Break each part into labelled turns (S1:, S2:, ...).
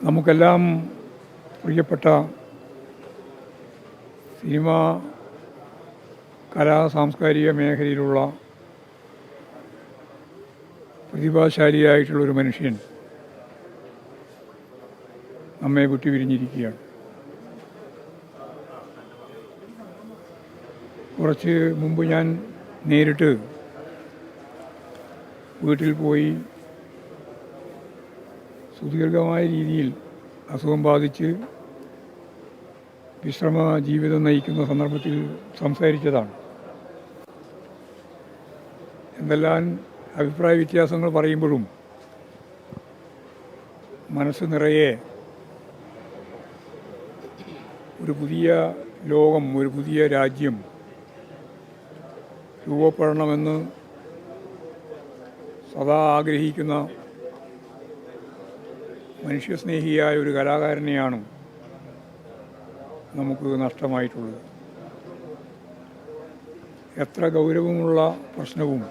S1: നമുക്കെല്ലാം പ്രിയപ്പെട്ട സിനിമാ സാംസ്കാരിക മേഖലയിലുള്ള പ്രതിഭാശാലിയായിട്ടുള്ളൊരു മനുഷ്യൻ നമ്മെ വിട്ടുപിരിഞ്ഞിരിക്കുകയാണ്. കുറച്ച് മുമ്പ് ഞാൻ നേരിട്ട് വീട്ടിൽ പോയി സുദീർഘമായ രീതിയിൽ അസുഖം ബാധിച്ച് വിശ്രമ ജീവിതം നയിക്കുന്ന സന്ദർഭത്തിൽ സംസാരിച്ചതാണ്. എന്തെല്ലാം അഭിപ്രായ വ്യത്യാസങ്ങൾ പറയുമ്പോഴും മനസ്സ് നിറയെ ഒരു പുതിയ ലോകം, ഒരു പുതിയ രാജ്യം രൂപപ്പെടണമെന്ന് സദാ ആഗ്രഹിക്കുന്ന മനുഷ്യസ്നേഹിയായ ഒരു കലാകാരനെയാണ് നമുക്ക് നഷ്ടമായിട്ടുള്ളത്. എത്ര ഗൗരവമുള്ള പ്രശ്നവും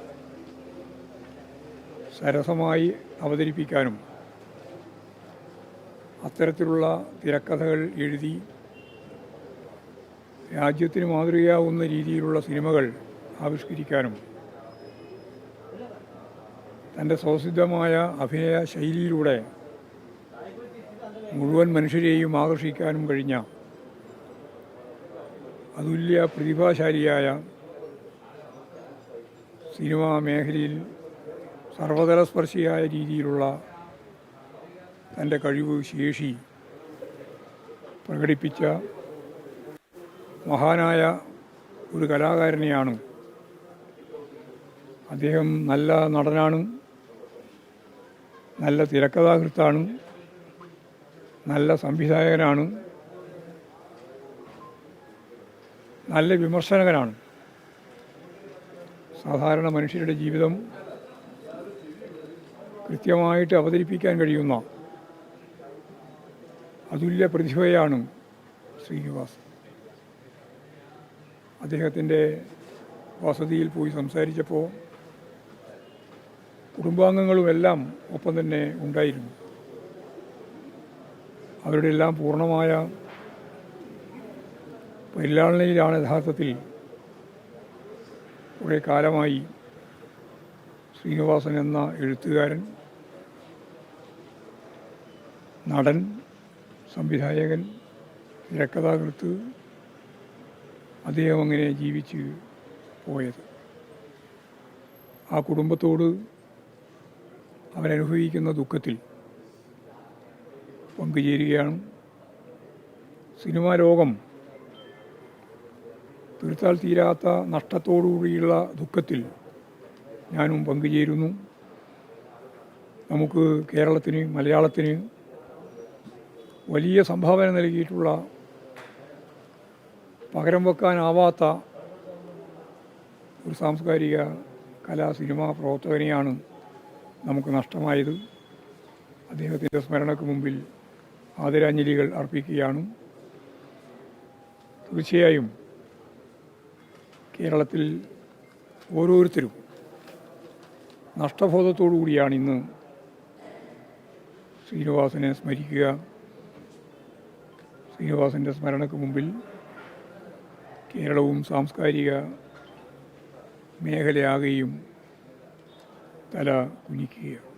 S1: സരസമായി അവതരിപ്പിക്കാനും അത്തരത്തിലുള്ള തിരക്കഥകൾ എഴുതി രാജ്യത്തിന് മാതൃകയാവുന്ന രീതിയിലുള്ള സിനിമകൾ ആവിഷ്കരിക്കാനും തൻ്റെ സ്വസിദ്ധമായ അഭിനയ ശൈലിയിലൂടെ മുഴുവൻ മനുഷ്യരെയും ആകർഷിക്കാനും കഴിഞ്ഞ അതുല്യ പ്രതിഭാശാലിയായ സിനിമാ മേഖലയിൽ സർവതലസ്പർശിയായ രീതിയിലുള്ള തൻ്റെ കഴിവ്, ശേഷി പ്രകടിപ്പിച്ച മഹാനായ ഒരു കലാകാരനെയാണ്. അദ്ദേഹം നല്ല നടനാണ്, നല്ല തിരക്കഥാകൃത്താണ്, നല്ല സംവിധായകനാണ്, നല്ല വിമർശകനാണ്. സാധാരണ മനുഷ്യരുടെ ജീവിതം കൃത്യമായിട്ട് അവതരിപ്പിക്കാൻ കഴിയുന്ന അതുല്യ പ്രതിഭയാണ് ശ്രീനിവാസ്. അദ്ദേഹത്തിൻ്റെ വസതിയിൽ പോയി സംസാരിച്ചപ്പോൾ കുടുംബാംഗങ്ങളുമെല്ലാം ഒപ്പം തന്നെ ഉണ്ടായിരുന്നു. അവരുടെ എല്ലാം പൂർണ്ണമായ പരിലാളനയിലാണ് യഥാർത്ഥത്തിൽ കുറേ കാലമായി ശ്രീനിവാസൻ എന്ന എഴുത്തുകാരൻ, നടൻ, സംവിധായകൻ, തിരക്കഥാകൃത്ത് അദ്ദേഹം അങ്ങനെ ജീവിച്ച് പോയത്. ആ കുടുംബത്തോട് അവനനുഭവിക്കുന്ന ദുഃഖത്തിൽ പങ്കുചേരുകയാണ്. സിനിമാ ലോകം തീർത്താൽ തീരാത്ത നഷ്ടത്തോടുകൂടിയുള്ള ദുഃഖത്തിൽ ഞാനും പങ്കുചേരുന്നു. നമുക്ക് കേരളത്തിന്, മലയാളത്തിന് വലിയ സംഭാവന നൽകിയിട്ടുള്ള, പകരം വെക്കാനാവാത്ത ഒരു സാംസ്കാരിക സിനിമാ പ്രവർത്തകനെയാണ് നമുക്ക് നഷ്ടമായത്. അദ്ദേഹത്തിൻ്റെ സ്മരണയ്ക്ക് മുമ്പിൽ ആദരാഞ്ജലികൾ അർപ്പിക്കുകയാണ്. തീർച്ചയായും കേരളത്തിൽ ഓരോരുത്തരും നഷ്ടബോധത്തോടു കൂടിയാണ് ഇന്ന് ശ്രീനിവാസനെ സ്മരിക്കുക. ശ്രീനിവാസൻ്റെ സ്മരണയ്ക്ക് മുമ്പിൽ കേരളവും സാംസ്കാരിക മേഖലയാകുകയും തല കുനിക്കുകയാണ്.